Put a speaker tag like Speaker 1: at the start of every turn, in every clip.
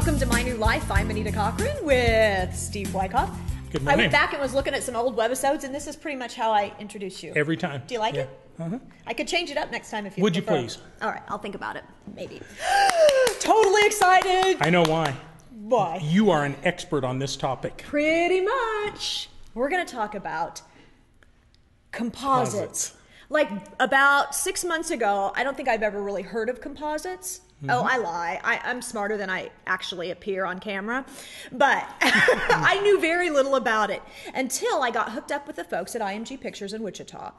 Speaker 1: Welcome to My New Life. I'm Anita Cochran with Steve Wyckoff.
Speaker 2: Good
Speaker 1: I
Speaker 2: morning.
Speaker 1: went back and was looking at some old webisodes, and this is pretty much how I introduce you.
Speaker 2: Every time.
Speaker 1: Do you like it?
Speaker 2: Uh-huh.
Speaker 1: I could change it up next time if you
Speaker 2: Would you
Speaker 1: prefer.
Speaker 2: please?
Speaker 1: All right, I'll think about it. Maybe. Totally excited.
Speaker 2: I know why.
Speaker 1: Why?
Speaker 2: You are an expert on this topic.
Speaker 1: Pretty much. We're going to talk about composites. Like about 6 months ago, I don't think I've ever really heard of composites. Mm-hmm. Oh, I lie. I'm smarter than I actually appear on camera. But I knew very little about it until I got hooked up with the folks at IMG Pictures in Wichita.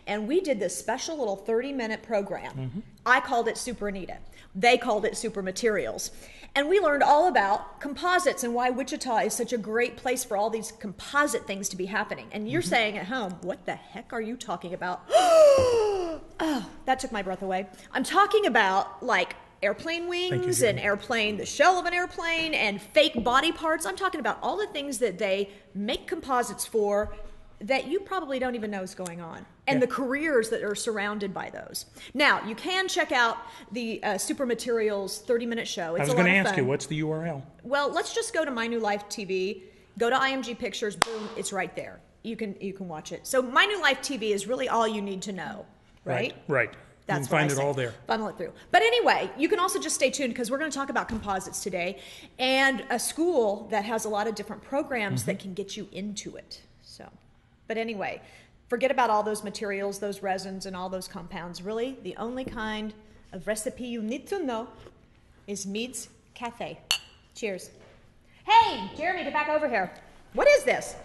Speaker 1: And we did this special little 30-minute program. Mm-hmm. I called it Super Anita. They called it Super Materials. And we learned all about composites and why Wichita is such a great place for all these composite things to be happening. And you're saying at home, what the heck are you talking about? Oh, that took my breath away. I'm talking about like airplane wings and the shell of an airplane and fake body parts. I'm talking about all the things that they make composites for that you probably don't even know is going on, and the careers that are surrounded by those. Now, you can check out the Super Materials 30-minute show. It's
Speaker 2: I was going to ask you, what's the URL? Well,
Speaker 1: let's just go to My New Life TV, go to IMG Pictures, boom, it's right there. You can watch it. So My New Life TV is really all you need to know, right?
Speaker 2: Right.
Speaker 1: That's
Speaker 2: you can find it all there.
Speaker 1: Funnel it through. But anyway, you can also just stay tuned because we're going to talk about composites today and a school that has a lot of different programs that can get you into it. But anyway, forget about all those materials, those resins, and all those compounds. Really, the only kind of recipe you need to know is Mead's Cafe. Cheers. Hey, Jeremy, get back over here. What is this?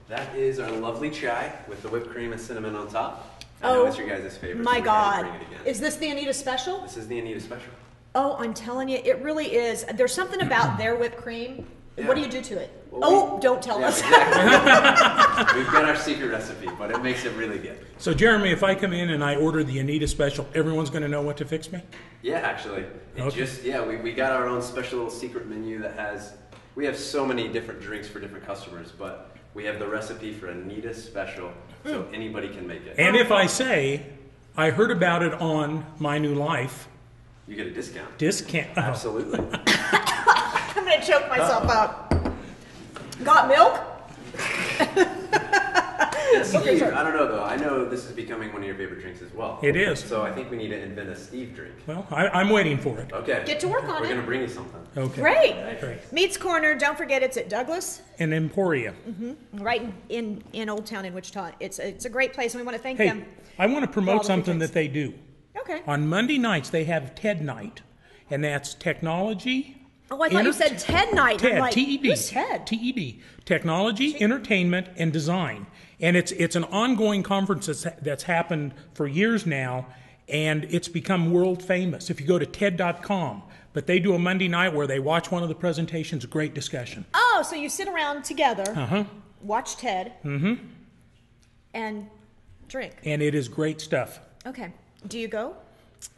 Speaker 3: That is our lovely chai with the whipped cream and cinnamon on top. I know it's your guys' favorite.
Speaker 1: My
Speaker 3: so
Speaker 1: God.
Speaker 3: bring it again.
Speaker 1: Is this the Anita Special?
Speaker 3: This is the Anita Special.
Speaker 1: Oh, I'm telling you, it really is. There's something about their whipped cream. Yeah. What do you do to it?
Speaker 3: Well,
Speaker 1: don't tell us.
Speaker 3: Exactly. We've got our secret recipe, but it makes it really good.
Speaker 2: So, Jeremy, if I come in and I order the Anita Special, everyone's going to know what to fix me?
Speaker 3: Yeah, actually. We got our own special little secret menu that we have so many different drinks for different customers, but we have the recipe for Anita Special, so anybody can make it.
Speaker 2: And if I say, I heard about it on My New Life,
Speaker 3: you get a discount.
Speaker 2: Oh.
Speaker 3: Absolutely.
Speaker 1: I'm going to choke myself up. Got milk?
Speaker 3: Steve, I don't know though. I know this is becoming one of your favorite drinks as well.
Speaker 2: It is.
Speaker 3: So I think we need to invent a Steve drink.
Speaker 2: Well, I'm waiting for it.
Speaker 3: Okay.
Speaker 1: Get to work on it.
Speaker 3: We're going to bring you something.
Speaker 2: Okay.
Speaker 1: Great. Meats Corner, don't forget it's at Douglas.
Speaker 2: And Emporia.
Speaker 1: Right in Old Town in Wichita. It's a great place, and we want to thank
Speaker 2: Hey,
Speaker 1: them.
Speaker 2: I want to promote something that they do.
Speaker 1: Okay.
Speaker 2: On Monday nights, they have TED Night, and that's technology.
Speaker 1: Oh, I thought you said TED Night.
Speaker 2: TED,
Speaker 1: like,
Speaker 2: TED.
Speaker 1: Who's TED?
Speaker 2: TED. Technology, Entertainment, and Design. And it's an ongoing conference that's happened for years now, and it's become world famous. If you go to TED.com, but they do a Monday night where they watch one of the presentations, great discussion.
Speaker 1: Oh, so you sit around together, watch TED, and drink.
Speaker 2: And it is great stuff.
Speaker 1: Okay. Do you go?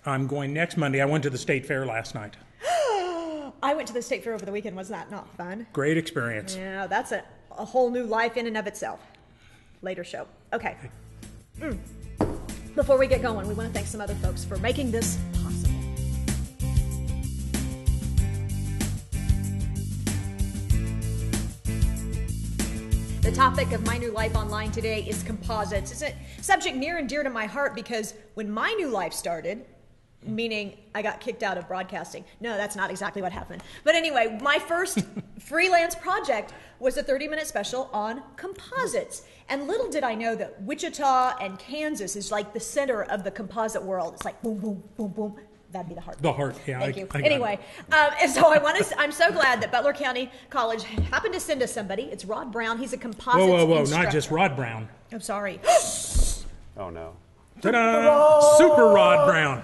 Speaker 2: I'm going next Monday. I went to the State Fair last night.
Speaker 1: I went to the State Fair over the weekend. Was that not fun?
Speaker 2: Great experience.
Speaker 1: Yeah, that's a whole new life in and of itself. Later show. Okay. Before we get going, we want to thank some other folks for making this possible. The topic of My New Life Online today is composites. It's a subject near and dear to my heart because when My New Life started, meaning I got kicked out of broadcasting. No, that's not exactly what happened. But anyway, my first freelance project was a 30-minute special on composites. And little did I know that Wichita and Kansas is like the center of the composite world. It's like boom, boom, boom, boom. That'd be the heart.
Speaker 2: The heart, yeah.
Speaker 1: Thank you. Anyway, and so I'm so glad that Butler County College happened to send us somebody. It's Rod Brown. He's a composites instructor.
Speaker 2: Not just Rod Brown.
Speaker 1: I'm sorry.
Speaker 3: Oh, no.
Speaker 2: Ta-da! Super Rod Brown.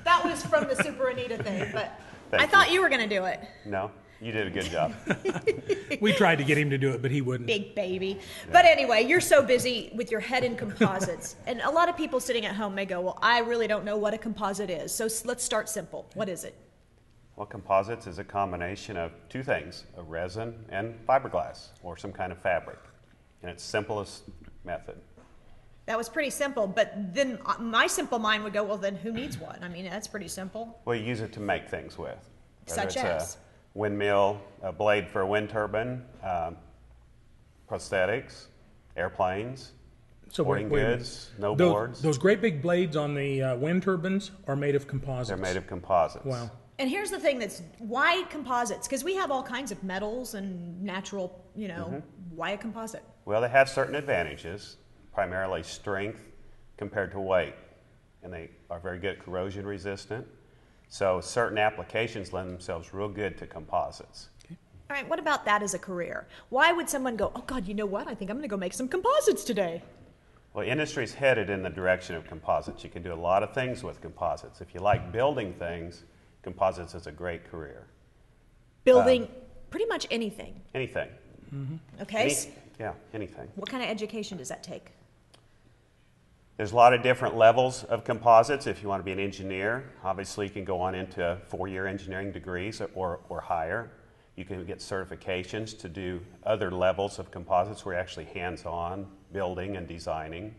Speaker 1: That was from the Super Anita thing, but
Speaker 4: Thank
Speaker 1: I thought you were going to do it.
Speaker 4: No, you did a good job.
Speaker 2: We tried to get him to do it, but he wouldn't.
Speaker 1: Big baby. Yeah. But anyway, you're so busy with your head in composites. And a lot of people sitting at home may go, well, I really don't know what a composite is. So let's start simple. What is it?
Speaker 4: Well, composites is a combination of two things, a resin and fiberglass, or some kind of fabric, in its simplest method.
Speaker 1: That was pretty simple, but then my simple mind would go, well, then who needs one? I mean, that's pretty simple.
Speaker 4: Well, you use it to make things with.
Speaker 1: Such as?
Speaker 4: windmill, a blade for a wind turbine, prosthetics, airplanes, sporting goods, snowboards.
Speaker 2: Those great big blades on the wind turbines are made of composites.
Speaker 4: They're made of composites.
Speaker 2: Wow.
Speaker 1: And here's the thing why composites? Because we have all kinds of metals and natural, why a composite?
Speaker 4: Well, they have certain advantages, primarily strength compared to weight. And they are very good at corrosion resistant. So certain applications lend themselves real good to composites.
Speaker 1: All right, what about that as a career? Why would someone go, oh God, you know what? I think I'm going to go make some composites today.
Speaker 4: Well, industry's headed in the direction of composites. You can do a lot of things with composites. If you like building things, composites is a great career.
Speaker 1: Building pretty much anything.
Speaker 4: Anything.
Speaker 2: Mm-hmm.
Speaker 1: Okay.
Speaker 4: Anything.
Speaker 1: What kind of education does that take?
Speaker 4: There's a lot of different levels of composites. If you want to be an engineer, obviously you can go on into 4-year engineering degrees or higher. You can get certifications to do other levels of composites where you're actually hands-on building and designing.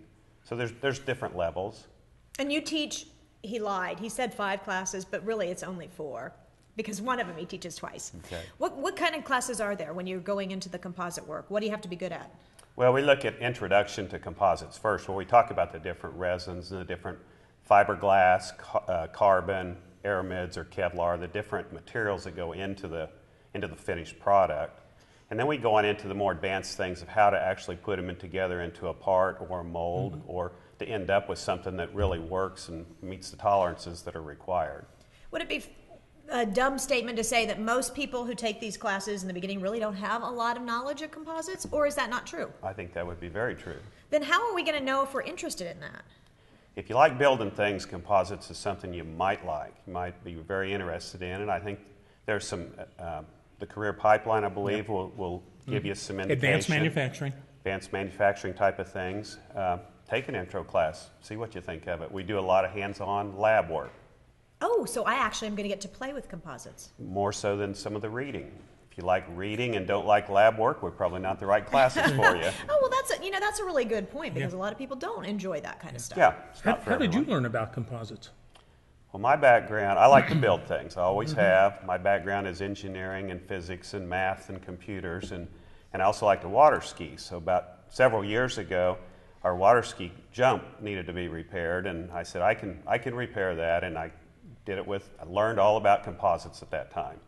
Speaker 4: So there's different levels.
Speaker 1: And you teach, he lied, he said 5 classes, but really it's only 4 because one of them he teaches twice.
Speaker 4: Okay.
Speaker 1: What kind of classes are there when you're going into the composite work? What do you have to be good at?
Speaker 4: Well, we look at introduction to composites first, where we talk about the different resins and the different fiberglass, carbon, aramids, or Kevlar, the different materials that go into the finished product. And then we go on into the more advanced things of how to actually put them together into a part or a mold, or to end up with something that really works and meets the tolerances that are required.
Speaker 1: Would it be a dumb statement to say that most people who take these classes in the beginning really don't have a lot of knowledge of composites, or is that not true?
Speaker 4: I think that would be very true.
Speaker 1: Then how are we going to know if we're interested in that?
Speaker 4: If you like building things, composites is something you might like. You might be very interested in, and I think there's some, the career pipeline, I believe, will give you some indication. Advanced manufacturing type of things. Take an intro class, see what you think of it. We do a lot of hands-on lab work.
Speaker 1: Oh, so I actually am going to get to play with composites.
Speaker 4: More so than some of the reading. If you like reading and don't like lab work, we're probably not the right classes for you.
Speaker 1: Oh, well, that's a really good point because a lot of people don't enjoy that kind of stuff.
Speaker 4: Yeah.
Speaker 2: How did you learn about composites?
Speaker 4: Well, my background, I like to build things. I always have. My background is engineering and physics and math and computers, and I also like to water ski. So about several years ago, our water ski jump needed to be repaired, and I said, I can repair that, and I learned all about composites at that time.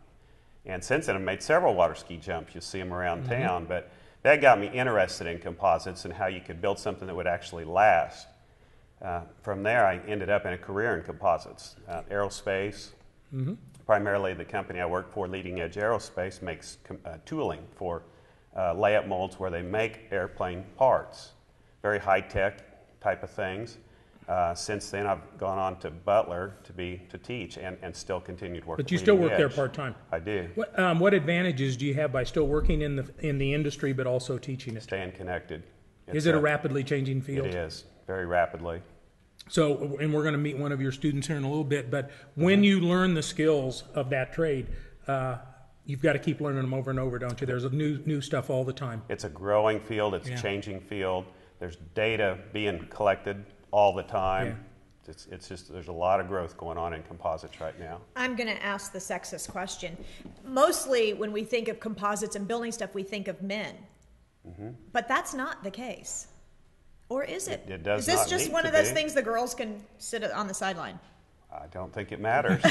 Speaker 4: And since then, I've made several water ski jumps. You see them around town, but that got me interested in composites and how you could build something that would actually last. From there, I ended up in a career in composites. Aerospace, primarily the company I work for, Leading Edge Aerospace, makes tooling for layup molds where they make airplane parts. Very high-tech type of things. Since then, I've gone on to Butler to teach and still continued working.
Speaker 2: But you still work there part-time?
Speaker 4: I do.
Speaker 2: What advantages do you have by still working in the industry but also teaching it?
Speaker 4: Staying connected.
Speaker 2: Is it a rapidly changing field?
Speaker 4: It is, very rapidly.
Speaker 2: So, and we're going to meet one of your students here in a little bit, but when you learn the skills of that trade, you've got to keep learning them over and over, don't you? There's new stuff all the time.
Speaker 4: It's a growing field. It's a changing field. There's data being collected all the time. Yeah. It's just, there's a lot of growth going on in composites right now. I'm
Speaker 1: going to ask the sexist question. Mostly when we think of composites and building stuff, we think of men. But that's not the case. Or is it?
Speaker 4: It does
Speaker 1: Is this
Speaker 4: not
Speaker 1: just
Speaker 4: need
Speaker 1: one
Speaker 4: to
Speaker 1: of those
Speaker 4: be.
Speaker 1: things the girls can sit on the sideline?
Speaker 4: I don't think it matters.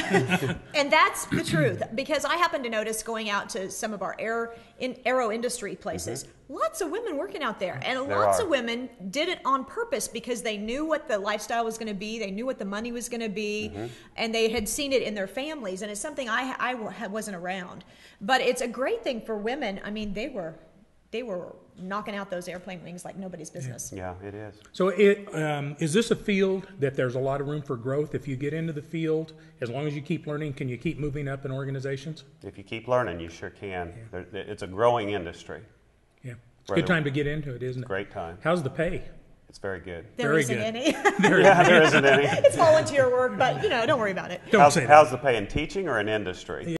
Speaker 1: And that's the truth, because I happen to notice going out to some of our aero industry places, lots of women working out there, and lots of women did it on purpose because they knew what the lifestyle was going to be, they knew what the money was going to be, and they had seen it in their families, and it's something I wasn't around. But it's a great thing for women. I mean, they were knocking out those airplane wings like nobody's business.
Speaker 4: Yeah, it is.
Speaker 2: So is this a field that there's a lot of room for growth? If you get into the field, as long as you keep learning, can you keep moving up in organizations?
Speaker 4: If you keep learning, you sure can. Yeah. It's a growing industry.
Speaker 2: Yeah. It's a good time to get into it, isn't it?
Speaker 4: Great time.
Speaker 2: How's the pay?
Speaker 4: It's very good.
Speaker 1: There isn't any.
Speaker 4: There isn't any.
Speaker 1: It's volunteer work, but don't worry about it.
Speaker 2: Don't say that.
Speaker 4: How's the pay in teaching or in industry?